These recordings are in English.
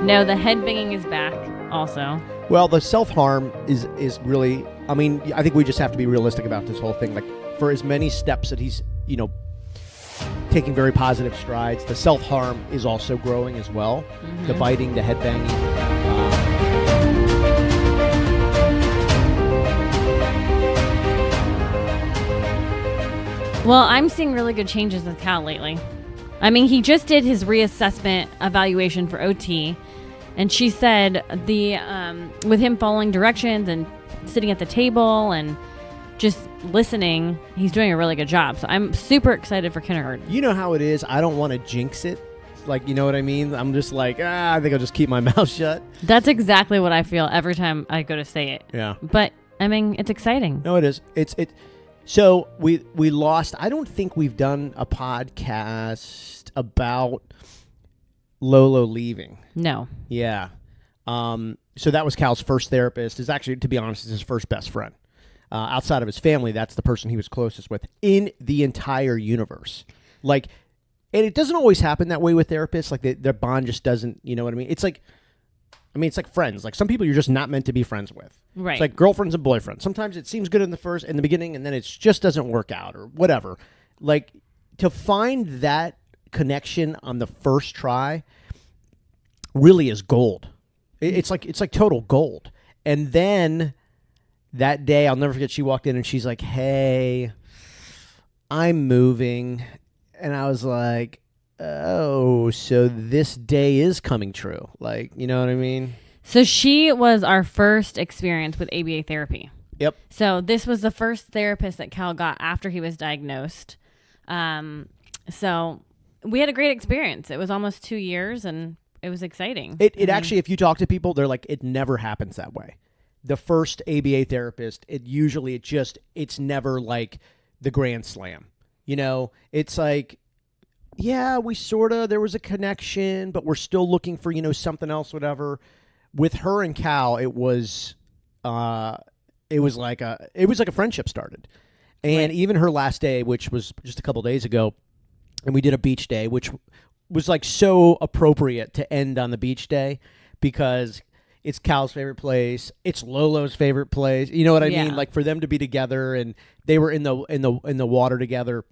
No, the head banging is back also. Well, the self-harm is really, I mean, I think we just have to be realistic about this whole thing. Like, for as many steps that he's, taking very positive strides, the self-harm is also growing as well. Mm-hmm. The biting, the head banging. Well, I'm seeing really good changes with Cal lately. I mean, he just did his reassessment evaluation for OT, and she said with him following directions and sitting at the table and just listening, he's doing a really good job. So I'm super excited for kindergarten. You know how it is. I don't want to jinx it. Like, you know what I mean? I'm just like, I think I'll just keep my mouth shut. That's exactly what I feel every time I go to say it. Yeah. But, I mean, it's exciting. No, it is. So we lost. I don't think we've done a podcast about Lolo leaving. No. Yeah. So that was Cal's first therapist. Is actually, to be honest, is his first best friend. Outside of his family, that's the person he was closest with in the entire universe. Like, and it doesn't always happen that way with therapists. Like, their bond just doesn't. You know what I mean? It's like friends. Like, some people you're just not meant to be friends with. Right. It's like girlfriends and boyfriends. Sometimes it seems good in the beginning, and then it just doesn't work out or whatever. Like, to find that connection on the first try really is gold. It's like total gold. And then that day, I'll never forget, she walked in and she's like, "Hey, I'm moving." And I was like, "Oh, so this day is coming true." Like, you know what I mean? So she was our first experience with ABA therapy. Yep. So this was the first therapist that Cal got after he was diagnosed. So we had a great experience. It was almost 2 years, and it was exciting. It actually, if you talk to people, they're like, it never happens that way. The first ABA therapist, it's never like the grand slam. You know, it's like, yeah, there was a connection, but we're still looking for, something else, whatever. With her and Cal, it was like a friendship started. And right. Even her last day, which was just a couple days ago, and we did a beach day, which was like so appropriate to end on the beach day because it's Cal's favorite place, it's Lolo's favorite place. You know what I mean? Like, for them to be together, and they were in the water together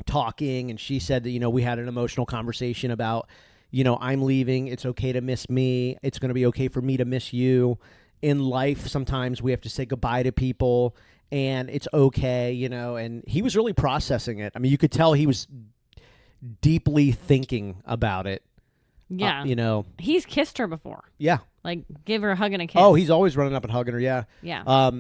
talking, and she said that, we had an emotional conversation about, I'm leaving. It's okay to miss me. It's going to be okay for me to miss you. In life, sometimes we have to say goodbye to people, and it's okay, and he was really processing it. I mean, you could tell he was deeply thinking about it. Yeah. He's kissed her before. Yeah. Like, give her a hug and a kiss. Oh, he's always running up and hugging her, yeah. Yeah.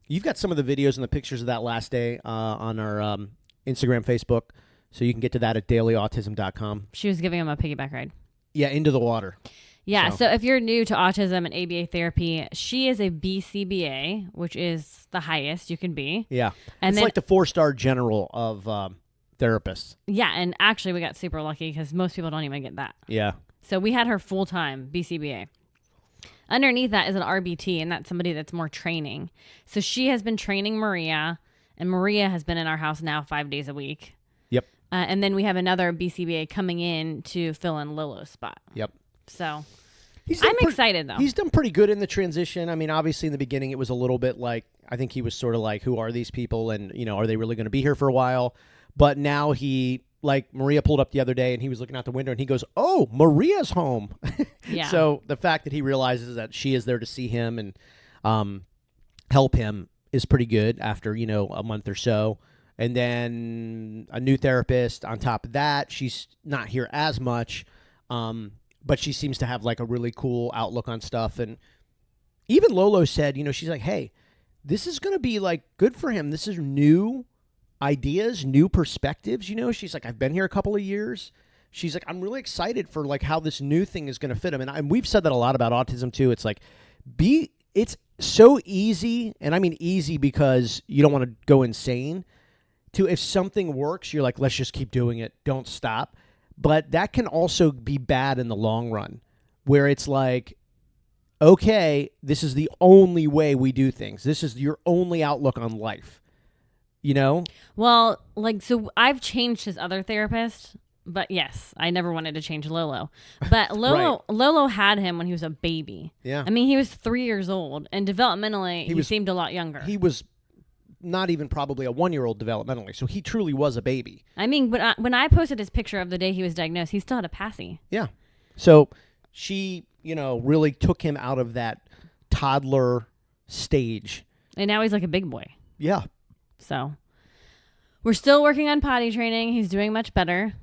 You've got some of the videos and the pictures of that last day on our Instagram, Facebook, so you can get to that at dailyautism.com. She was giving him a piggyback ride. Yeah, into the water. Yeah, so if you're new to autism and ABA therapy, she is a BCBA, which is the highest you can be. Yeah. And it's like the 4-star general of therapists. Yeah, and actually we got super lucky because most people don't even get that. Yeah. So we had her full-time BCBA. Underneath that is an RBT, and that's somebody that's more training. So she has been training Maria, and Maria has been in our house now 5 days a week. Yep. And then we have another BCBA coming in to fill in Lolo's spot. Yep. So I'm excited, though. He's done pretty good in the transition. I mean, obviously in the beginning it was a little bit like, I think he was sort of like, who are these people? And, are they really going to be here for a while? But now Maria pulled up the other day and he was looking out the window and he goes, "Oh, Maria's home." Yeah. So the fact that he realizes that she is there to see him and help him is pretty good after, a month or so. And then a new therapist on top of that. She's not here as much, but she seems to have like a really cool outlook on stuff. And even Lolo said, she's like, "Hey, this is going to be like good for him. This is new ideas, new perspectives." She's like, "I've been here a couple of years." She's like, "I'm really excited for like how this new thing is going to fit him." And we've said that a lot about autism too. It's like, it's so easy, and I mean easy because you don't want to go insane, to if something works, you're like, let's just keep doing it. Don't stop. But that can also be bad in the long run, where it's like, okay, this is the only way we do things. This is your only outlook on life. Well, so I've changed his other therapist But yes, I never wanted to change Lolo. But Lolo had him when he was a baby. Yeah. I mean, he was 3 years old, and developmentally, he seemed a lot younger. He was not even probably a 1-year-old developmentally, so he truly was a baby. I mean, but when I posted his picture of the day he was diagnosed, he still had a passy. Yeah. So she, really took him out of that toddler stage. And now he's like a big boy. Yeah. So we're still working on potty training. He's doing much better.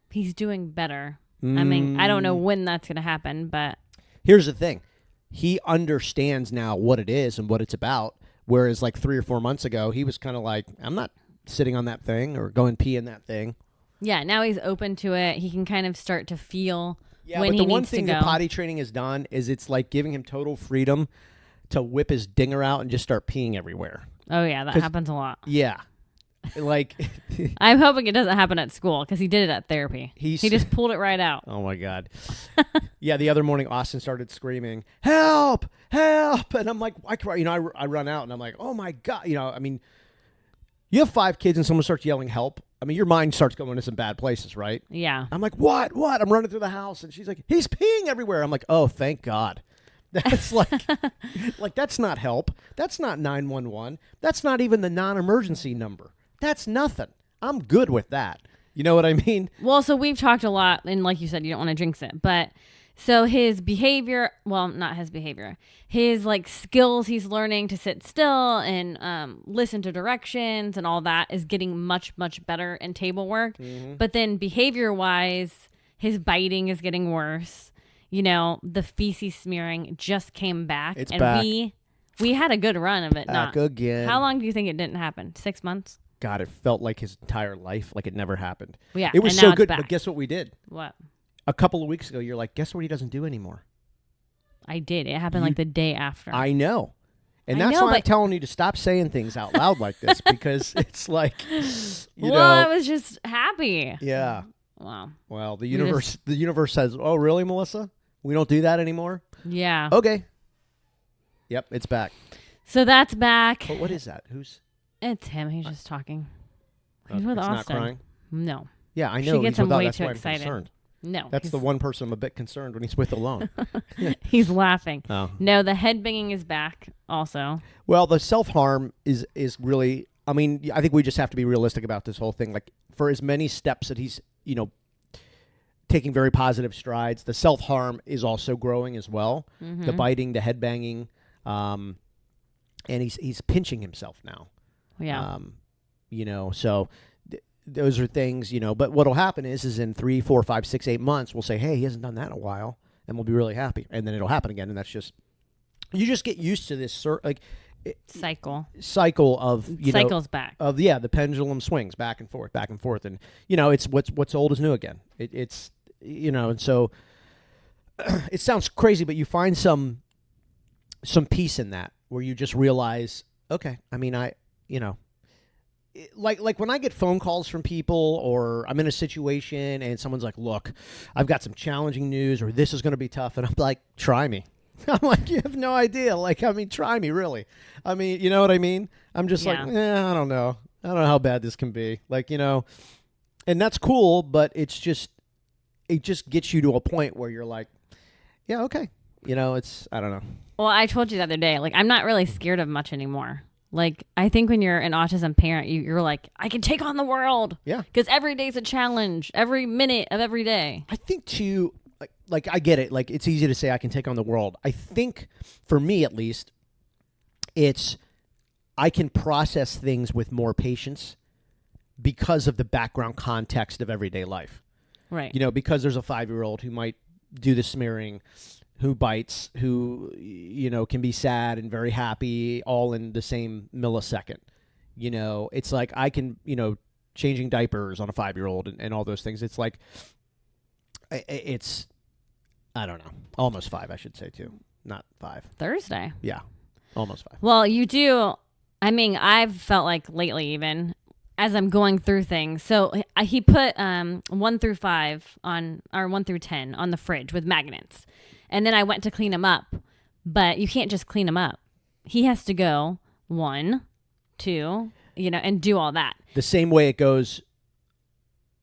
He's doing better. I mean, I don't know when that's going to happen, but... Here's the thing. He understands now what it is and what it's about, whereas like 3 or 4 months ago, he was kind of like, I'm not sitting on that thing or going pee in that thing. Yeah, now he's open to it. He can kind of start to feel when he needs to go. Yeah, but the one thing that potty training has done is it's like giving him total freedom to whip his dinger out and just start peeing everywhere. Oh, yeah, that happens a lot. Yeah. Like, I'm hoping it doesn't happen at school because he did it at therapy. He just pulled it right out. Oh my God. Yeah, the other morning Austin started screaming, "Help! Help!" And I'm like, I run out and I'm like, "Oh my God!" I mean, you have 5 kids and someone starts yelling "help." I mean, your mind starts going to some bad places, right? Yeah. I'm like, "What? What?" I'm running through the house and she's like, "He's peeing everywhere." I'm like, "Oh, thank God." That's like that's not help. That's not 911. That's not even the non-emergency number. That's nothing. I'm good with that. You know what I mean? Well, so we've talked a lot, and like you said, you don't want to jinx it. But so his behavior, well, not his behavior, his like skills he's learning to sit still and listen to directions and all that is getting much, much better in table work. Mm-hmm. But then behavior-wise, his biting is getting worse. The feces smearing just came back. It's and back. We had a good run of it. Back again. How long do you think it didn't happen? 6 months? God, it felt like his entire life, like it never happened. Yeah, it was so good. But guess what we did? What? A couple of weeks ago, you're like, guess what he doesn't do anymore? I did. It happened like the day after. I know. And that's why I'm telling you to stop saying things out loud like this, because it's like, I was just happy. Yeah. Wow. Well, the universe says, "Oh, really, Melissa? We don't do that anymore?" Yeah. Okay. Yep, it's back. So that's back. But what is that? It's him. He's just talking. He's with it's Austin. Not crying? No. Yeah, I know. She gets him way that's too why excited. I'm concerned. No. That's the one person I'm a bit concerned when he's with alone. He's laughing. Oh. No, the head banging is back also. Well, the self-harm is really, I mean, I think we just have to be realistic about this whole thing. Like, for as many steps that he's, taking very positive strides, the self-harm is also growing as well. Mm-hmm. The biting, the head banging, and he's pinching himself now. Yeah. So those are things, but what'll happen is in 3, 4, 5, 6, 8 months, we'll say, hey, he hasn't done that in a while, and we'll be really happy. And then it'll happen again. And that's just, you just get used to this cycle of, cycles back of, the pendulum swings back and forth. And, it's what's old is new again. It's, and so it sounds crazy, but you find some peace in that where you just realize, okay, I mean, like when I get phone calls from people or I'm in a situation and someone's like, look, I've got some challenging news or this is going to be tough. And I'm like, try me. I'm like, you have no idea. Like, I mean, try me, really. I mean, you know what I mean? I'm just like, I don't know. I don't know how bad this can be. Like, and that's cool, but it just gets you to a point where you're like, yeah, okay. I don't know. Well, I told you the other day, like, I'm not really scared of much anymore. Like, I think when you're an autism parent, you're like, I can take on the world. Yeah. Because every day's a challenge, every minute of every day. I think, too, like I get it. Like, it's easy to say I can take on the world. I think, for me at least, I can process things with more patience because of the background context of everyday life. Right. Because there's a 5-year-old who might do the smearing, who bites, who, can be sad and very happy all in the same millisecond. It's like I can, changing diapers on a 5-year-old and all those things. It's like, I don't know, almost 5, I should say, too. Not 5. Thursday. Yeah, almost 5. Well, you do. I mean, I've felt like lately even as I'm going through things. So he put 1 through 5 on, or 1 through 10 on the fridge with magnets. And then I went to clean him up, but you can't just clean him up. He has to go 1, 2, and do all that. The same way it goes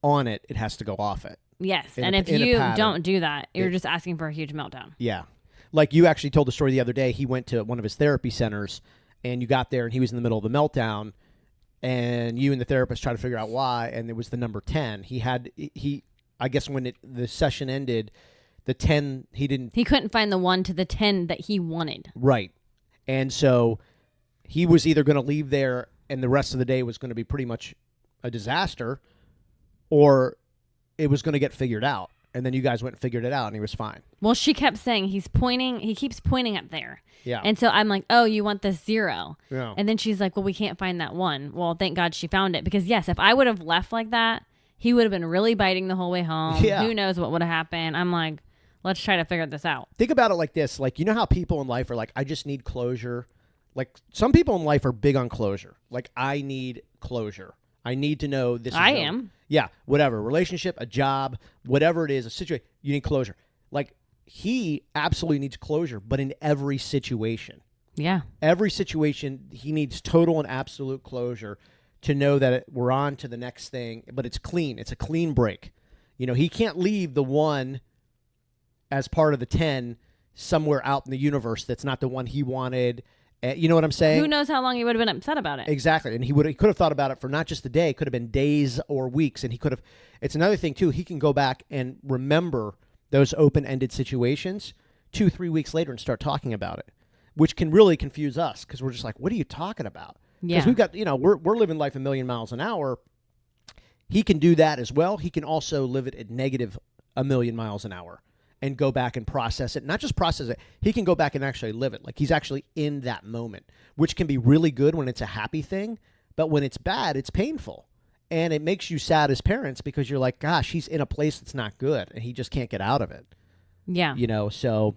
on it, it has to go off it. Yes. In And a- if in a you pattern. don't do that, you're just asking for a huge meltdown. Yeah. Like you actually told the story the other day. He went to one of his therapy centers, and you got there, and he was in the middle of the meltdown, and you and the therapist tried to figure out why, and it was the number 10. I guess when the session ended, the 10, He couldn't find the 1 to the 10 that he wanted. Right. And so he was either going to leave there and the rest of the day was going to be pretty much a disaster, or it was going to get figured out. And then you guys went and figured it out, and he was fine. Well, she kept saying he keeps pointing up there. Yeah. And so I'm like, oh, you want this 0. Yeah. And then she's like, well, we can't find that 1. Well, thank God she found it. Because, yes, if I would have left like that, he would have been really biting the whole way home. Yeah. Who knows what would have happened. I'm like, let's try to figure this out. Think about it like this. Like, you know how people in life are like, I just need closure? Like, some people in life are big on closure. Like, I need closure. I need to know this is I over. am. Yeah, whatever. Relationship, a job, whatever it is, a situation, you need closure. Like, he absolutely needs closure, but in every situation. Yeah. Every situation, he needs total and absolute closure to know that we're on to the next thing, but it's clean. It's a clean break. You know, he can't leave the 1 as part of the 10 somewhere out in the universe that's not the one he wanted. You know what I'm saying? Who knows how long he would have been upset about it? Exactly. And he could have thought about it for not just a day, it could have been days or weeks. And he could have, it's another thing too, he can go back and remember those open-ended situations 2-3 weeks later and start talking about it, which can really confuse us because we're just like, what are you talking about? Because Yeah. we've got, we're living life a million miles an hour. He can do that as well. He can also live it at negative a million miles an hour and go back and process it. Not just process it, he can go back and actually live it. Like he's actually in that moment, which can be really good when it's a happy thing. But when it's bad, it's painful. And it makes you sad as parents because you're like, gosh, he's in a place that's not good and he just can't get out of it. Yeah. So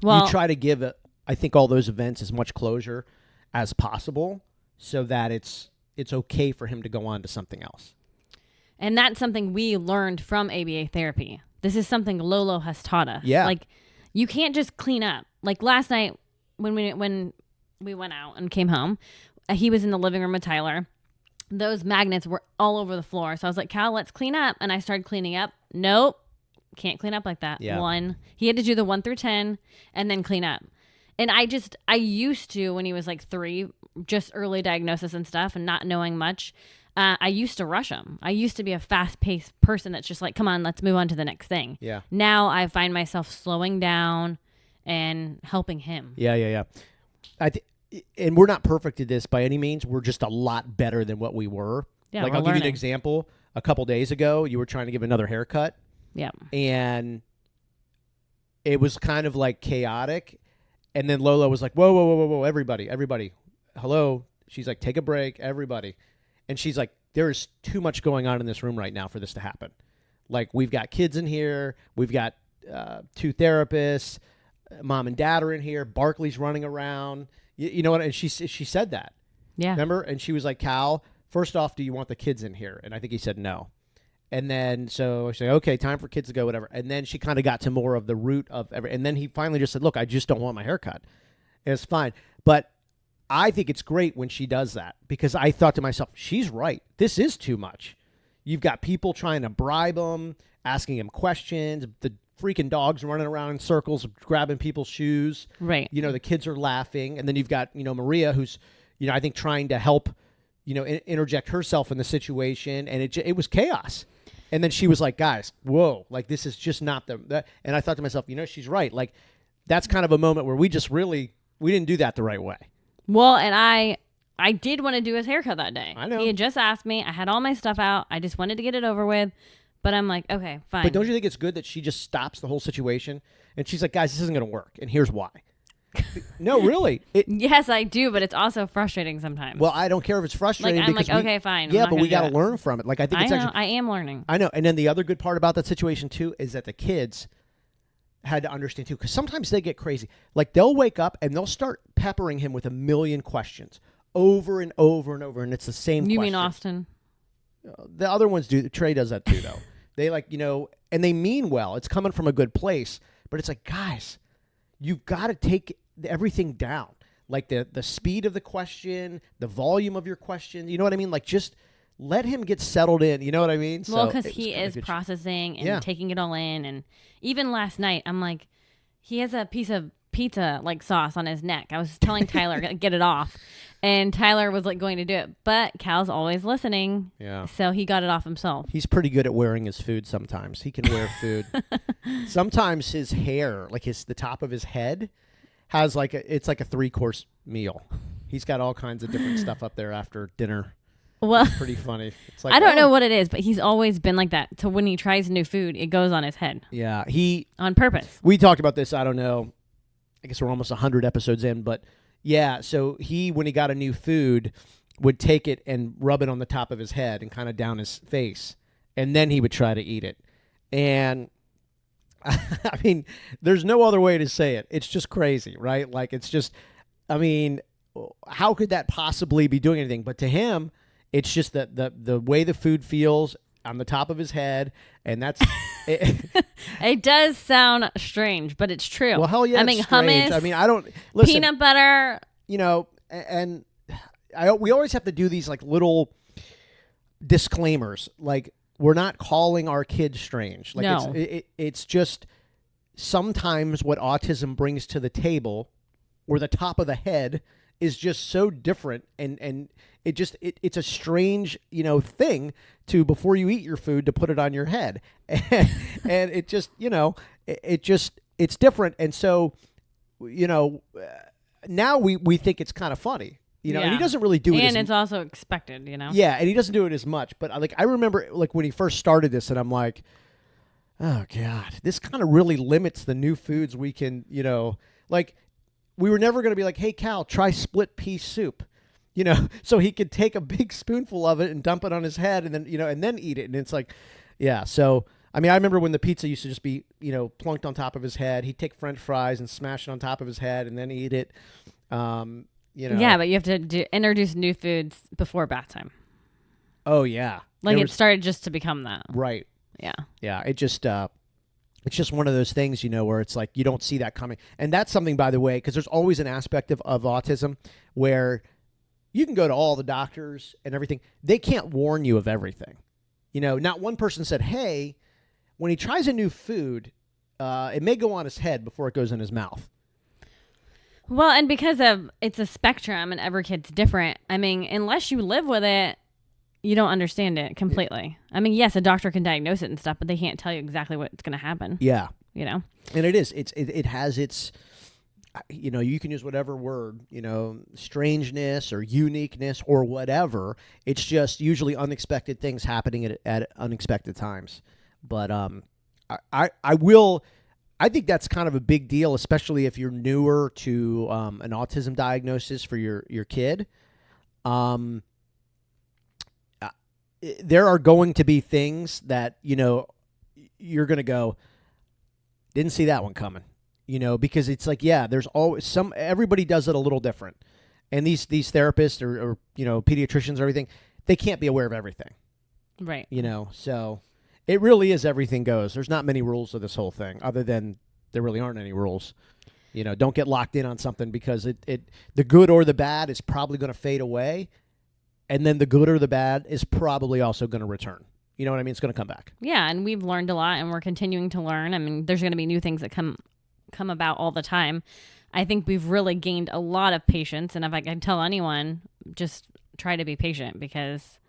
Well, you try to give, I think, all those events as much closure as possible so that it's okay for him to go on to something else. and that's something we learned from ABA therapy. This is something Lolo has taught us. Yeah. Like, you can't just clean up. Like last night when we went out and came home, he was in the living room with Tyler. Those magnets were all over the floor. So I was like, Cal, let's clean up. And I started cleaning up. Nope. Can't clean up like that. Yeah. 1. He had to do the 1 through 10 and then clean up. And I used to, when he was like 3, just early diagnosis and stuff and not knowing much, I used to rush him. I used to be a fast-paced person that's just like, come on, let's move on to the next thing. Yeah. Now I find myself slowing down and helping him. Yeah. And we're not perfect at this by any means. We're just a lot better than what we were. Yeah, like we're I'll give you an learning. example. A couple days ago, you were trying to give another haircut, Yeah. and it was kind of like chaotic. And then Lola was like, whoa, everybody, hello. She's like, take a break, everybody. And she's like, there is too much going on in this room right now for this to happen. Like, we've got kids in here. We've got 2 therapists. Mom and dad are in here. Barkley's running around. You know what? And she said that. Yeah. Remember? And she was like, Cal, first off, do you want the kids in here? And I think he said no. And then so she said, okay, time for kids to go, whatever. And then she kind of got to more of the root of every. And then he finally just said, look, I just don't want my haircut. And it's fine. But I think it's great when she does that because I thought to myself, she's right. This is too much. You've got people trying to bribe him, asking him questions. The freaking dogs running around in circles, grabbing people's shoes. Right. The kids are laughing. And then you've got, Maria, who's, I think trying to help, interject herself in the situation. And it was chaos. And then she was like, guys, whoa, like this is just not that. And I thought to myself, she's right. Like that's kind of a moment where we didn't do that the right way. Well, and I did want to do his haircut that day. I know. He had just asked me. I had all my stuff out. I just wanted to get it over with. But I'm like, okay, fine. But don't you think it's good that she just stops the whole situation? And she's like, guys, this isn't going to work. And here's why. No, really. Yes, I do, but it's also frustrating sometimes. Well, I don't care if it's frustrating. Like, I'm because like, okay, fine. I'm Yeah, not but we gonna got do to it. learn from it. Like, I think it's know. actually. I am learning. I know. And then the other good part about that situation, too, is that the kids had to understand, too, because sometimes they get crazy. Like, they'll wake up and they'll start peppering him with a million questions over and over and over. And it's the same You question. mean Austin? The other ones do. Trey does that, too, though. They and they mean well. It's coming from a good place. But it's like, guys, you've got to take everything down. Like the speed of the question, the volume of your question. You know what I mean? Like just let him get settled in. You know what I mean? Well, So because it was he kinda is good processing and Yeah. taking it all in. And even last night, I'm like, he has a piece of pizza like sauce on his neck. I was telling Tyler, get it off. And Tyler was like going to do it. But Cal's always listening. Yeah. So he got it off himself. He's pretty good at wearing his food sometimes. He can wear food. Sometimes his hair, like the top of his head, has it's like a 3-course meal. He's got all kinds of different stuff up there after dinner. Well, It's pretty funny. It's like, I don't know what it is, but he's always been like that. So when he tries new food, it goes on his head Yeah, on purpose. we talked about this, I don't know, I guess we're almost 100 episodes in, but yeah, so when he got a new food, would take it and rub it on the top of his head and kind of down his face, and then he would try to eat it. And I mean, there's no other way to say it. It's just crazy, right? Like, it's just, I mean, how could that possibly be doing anything? But to him, it's just that the way the food feels on the top of his head, and that's it. It does sound strange, but it's true. Well, hell yeah, I mean, it's strange. hummus. I mean, I don't listen. Peanut butter. You know, and we always have to do these like little disclaimers, like we're not calling our kids strange. Like No. it's just sometimes what autism brings to the table, or the top of the head, is just so different, and it's a strange thing to, before you eat your food, to put it on your head, and it just it's different, and so now we think it's kind of funny. And he Yeah. doesn't really do it. And it's also expected, Yeah, and he doesn't do it as much. But I remember when he first started this, and I'm like, oh God, this kind of really limits the new foods we can, like we were never going to be like, hey Cal, try split pea soup, so he could take a big spoonful of it and dump it on his head, and then and then eat it, and it's like, yeah. So I mean, I remember when the pizza used to just be plunked on top of his head. He'd take French fries and smash it on top of his head, and then eat it. Yeah, but you have to introduce new foods before bath time. Oh yeah, Like it started just to become that. Right. Yeah. Yeah. It's just one of those things, where it's like you don't see that coming. And that's something, by the way, because there's always an aspect of autism where you can go to all the doctors and everything. They can't warn you of everything. Not one person said, hey, when he tries a new food, it may go on his head before it goes in his mouth. Well, and because it's a spectrum and every kid's different, I mean, unless you live with it, you don't understand it completely. I mean, yes, a doctor can diagnose it and stuff, but they can't tell you exactly what's going to happen. Yeah. And it is. It has its, you can use whatever word, strangeness or uniqueness or whatever. It's just usually unexpected things happening at unexpected times. But I think that's kind of a big deal, especially if you're newer to an autism diagnosis for your kid. There are going to be things that, you're going to go, didn't see that one coming, because it's like, yeah, there's always everybody does it a little different. And these therapists or pediatricians or everything, they can't be aware of everything. Right. So it really is everything goes. There's not many rules to this whole thing, other than there really aren't any rules. Don't get locked in on something, because the good or the bad is probably going to fade away. And then the good or the bad is probably also going to return. You know what I mean? It's going to come back. Yeah, and we've learned a lot, and we're continuing to learn. I mean, there's going to be new things that come about all the time. I think we've really gained a lot of patience, and if I can tell anyone, just try to be patient, because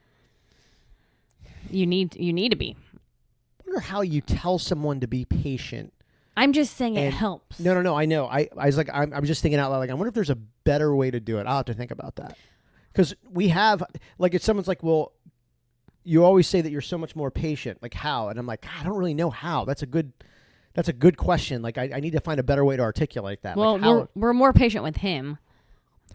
you need to be. I wonder how you tell someone to be patient. I'm just saying it helps. No, I know. I was like, I'm just thinking out loud. Like, I wonder if there's a better way to do it. I'll have to think about that. Because we have, like, if someone's like, well, you always say that you're so much more patient. Like, how? And I'm like, I don't really know how. That's a good question. Like, I need to find a better way to articulate that. Well, like we're more patient with him.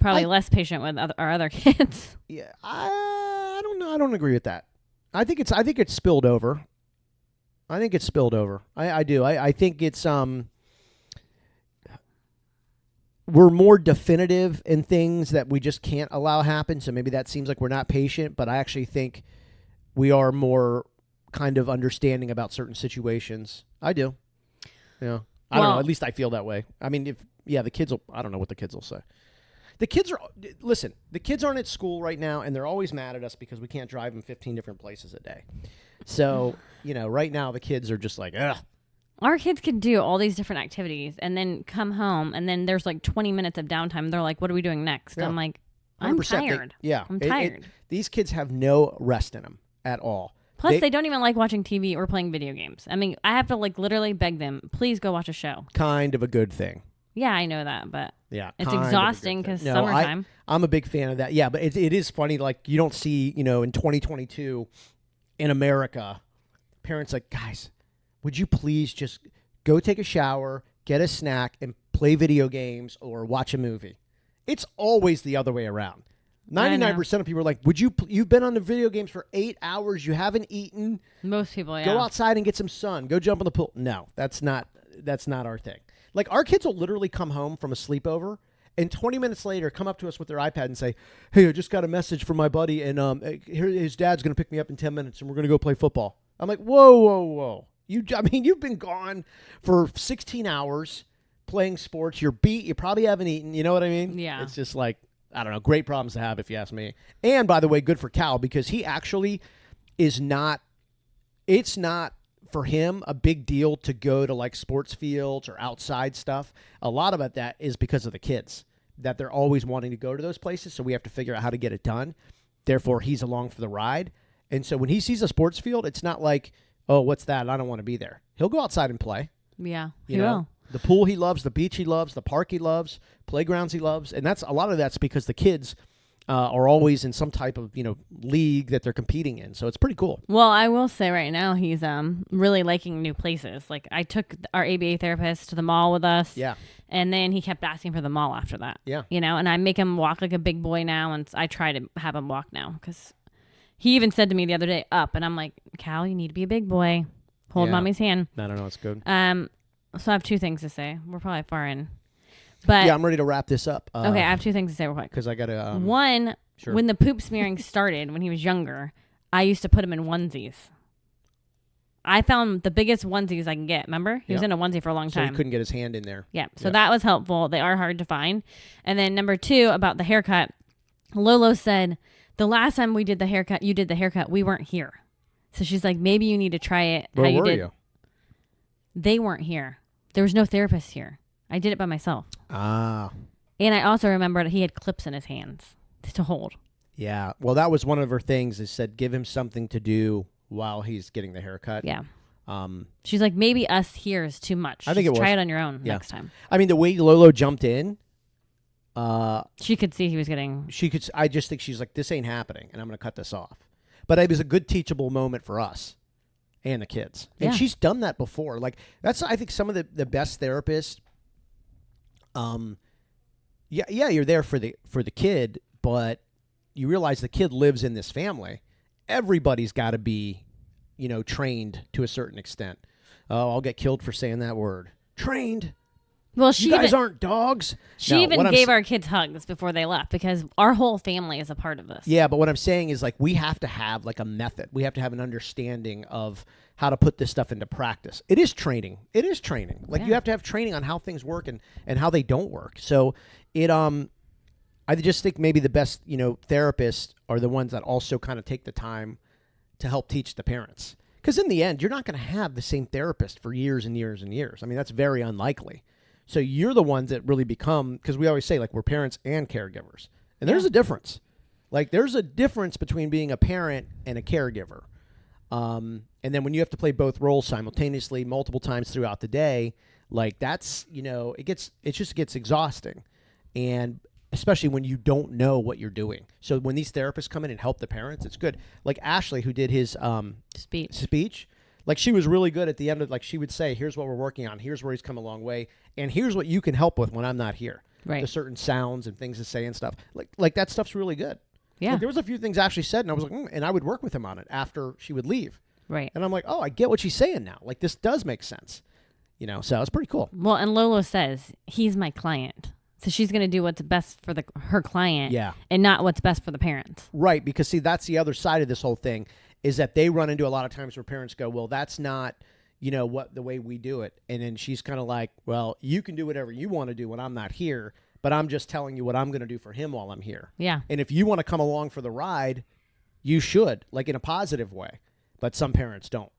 Probably less patient with our other kids. Yeah, I don't know. I don't agree with that. I think it's spilled over. I do. I think it's we're more definitive in things that we just can't allow happen. So maybe that seems like we're not patient, but I actually think we are more kind of understanding about certain situations. I do. Yeah. I don't know. At least I feel that way. I mean, the kids will, I don't know what the kids will say. The kids are, listen, the kids aren't at school right now, and they're always mad at us because we can't drive them 15 different places a day. So, right now the kids are just like, ugh. Our kids can do all these different activities and then come home, and then there's like 20 minutes of downtime. They're like, what are we doing next? Yeah. I'm like, I'm tired. I'm tired. These kids have no rest in them at all. Plus, they don't even like watching TV or playing video games. I mean, I have to like literally beg them, please go watch a show. Kind of a good thing. Yeah, I know that, but yeah, it's exhausting because summertime. I'm a big fan of that. Yeah, but it is funny. Like, you don't see, in 2022 in America, parents like, guys, would you please just go take a shower, get a snack, and play video games or watch a movie? It's always the other way around. 99% of people are like, you've been on the video games for 8 hours, you haven't eaten. Most people, yeah. Go outside and get some sun. Go jump in the pool. No, that's not our thing. Like, our kids will literally come home from a sleepover and 20 minutes later come up to us with their iPad and say, hey, I just got a message from my buddy, and here his dad's going to pick me up in 10 minutes, and we're going to go play football. I'm like, whoa. You've been gone for 16 hours playing sports. You're beat. You probably haven't eaten. You know what I mean? Yeah. It's just like, I don't know, great problems to have if you ask me. And by the way, good for Cal, because he actually it's not for him a big deal to go to like sports fields or outside stuff. A lot of that is because of the kids, that they're always wanting to go to those places. So we have to figure out how to get it done. Therefore, he's along for the ride. And so when he sees a sports field, it's not like, oh, what's that? I don't want to be there. He'll go outside and play. Yeah, he will. The pool he loves, the beach he loves, the park he loves, playgrounds he loves. And a lot of that's because the kids are always in some type of, league that they're competing in. So it's pretty cool. Well, I will say right now he's really liking new places. Like, I took our ABA therapist to the mall with us. Yeah. And then he kept asking for the mall after that. Yeah. And I make him walk like a big boy now, and I try to have him walk now because he even said to me the other day, up, and I'm like, Cal, you need to be a big boy. Hold mommy's hand. I don't know. It's good. So I have two things to say. We're probably far in. But yeah, I'm ready to wrap this up. Okay, I have two things to say real quick. Because I got to... One, sure. When the poop smearing started when he was younger, I used to put him in onesies. I found the biggest onesies I can get. Remember? He was in a onesie for a long time. So he couldn't get his hand in there. Yeah, so that was helpful. They are hard to find. And then number two, about the haircut, Lolo said, the last time you did the haircut, we weren't here. So she's like, maybe you need to try it. Where were you? They weren't here. There was no therapist here. I did it by myself. Ah. And I also remembered he had clips in his hands to hold. Yeah. Well, that was one of her things, is said give him something to do while he's getting the haircut. Yeah. She's like, maybe us here is too much. I think Just try it on your own next time. I mean, the way Lolo jumped in. She could see he was getting... I just think she's like, this ain't happening, and I'm going to cut this off. But it was a good teachable moment for us and the kids. And she's done that before. Like, that's, I think, some of the best therapists. You're there for the kid, but you realize the kid lives in this family. Everybody's got to be, trained to a certain extent. Oh, I'll get killed for saying that word. Trained. Well, you guys aren't dogs. She even gave our kids hugs before they left because our whole family is a part of this. Yeah, but what I'm saying is, like, we have to have like a method. We have to have an understanding of how to put this stuff into practice. It is training. Like, you have to have training on how things work and how they don't work. So I just think maybe the best, therapists are the ones that also kind of take the time to help teach the parents. Because in the end, you're not going to have the same therapist for years and years and years. I mean, that's very unlikely. So you're the ones that really become, because we always say, like, we're parents and caregivers. And there's a difference. Like, there's a difference between being a parent and a caregiver. And then when you have to play both roles simultaneously multiple times throughout the day, like, that's, it just gets exhausting. And especially when you don't know what you're doing. So when these therapists come in and help the parents, it's good. Like Ashley, who did his speech, like, she was really good at the end of, like, she would say, here's what we're working on. Here's where he's come a long way. And here's what you can help with when I'm not here. Right. The certain sounds and things to say and stuff. Like that stuff's really good. Yeah. Like, there was a few things Ashley said, and I was like, and I would work with him on it after she would leave. Right. And I'm like, oh, I get what she's saying now. Like, this does make sense. So it's pretty cool. Well, and Lolo says, he's my client. So she's going to do what's best for her client and not what's best for the parents. Right, because, see, that's the other side of this whole thing, is that they run into a lot of times where parents go, well, that's not, what the way we do it. And then she's kind of like, well, you can do whatever you want to do when I'm not here, but I'm just telling you what I'm going to do for him while I'm here. Yeah. And if you want to come along for the ride, you should, like in a positive way. But some parents don't.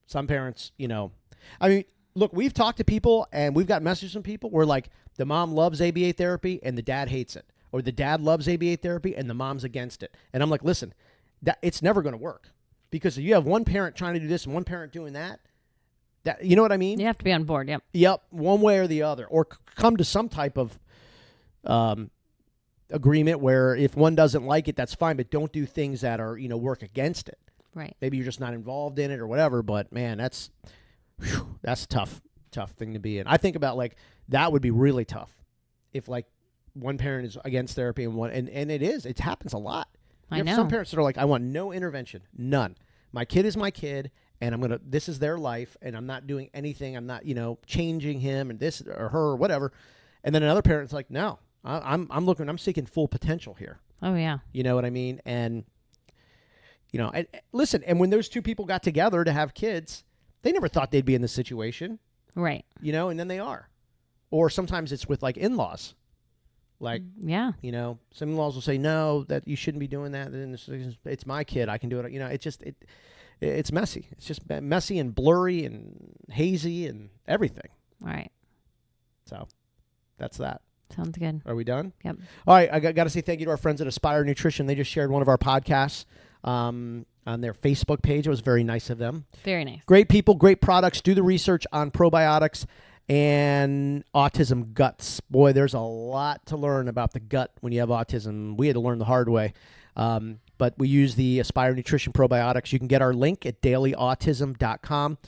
Some parents, I mean, look, we've talked to people and we've got messages from people where like the mom loves ABA therapy and the dad hates it. Or the dad loves ABA therapy and the mom's against it. And I'm like, listen, it's never going to work. Because if you have one parent trying to do this and one parent doing that, you know what I mean? You have to be on board, yep. Yep, one way or the other. Or come to some type of agreement where if one doesn't like it, that's fine, but don't do things that are, work against it. Right. Maybe you're just not involved in it or whatever, but man, that's a tough thing to be in. I think about like that would be really tough if like one parent is against therapy and it happens a lot. I know. Some parents that are like, I want no intervention, none. My kid is my kid, and this is their life, and I'm not doing anything. I'm not, changing him and this or her or whatever. And then another parent's like, no, I'm seeking full potential here. Oh yeah. You know what I mean? And listen, and when those two people got together to have kids, they never thought they'd be in this situation. Right. And then they are. Or sometimes it's with like in-laws. Like, yeah, some in-laws will say, no, that you shouldn't be doing that. And it's my kid. I can do it. It's messy. It's just messy and blurry and hazy and everything. All right. So that's that. Sounds good. Are we done? Yep. All right. I got to say thank you to our friends at Aspire Nutrition. They just shared one of our podcasts on their Facebook page. It was very nice of them. Very nice. Great people, great products. Do the research on probiotics and autism guts. Boy, there's a lot to learn about the gut when you have autism. We had to learn the hard way. But we use the Aspire Nutrition probiotics. You can get our link at dailyautism.com.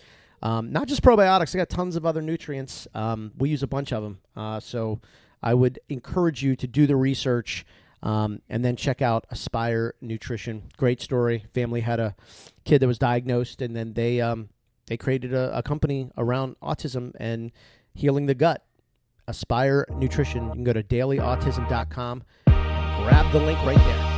Not just probiotics. They got tons of other nutrients. We use a bunch of them. So I would encourage you to do the research and then check out Aspire Nutrition. Great story. Family had a kid that was diagnosed, and then they created a company around autism and healing the gut. Aspire Nutrition. You can go to dailyautism.com and grab the link right there.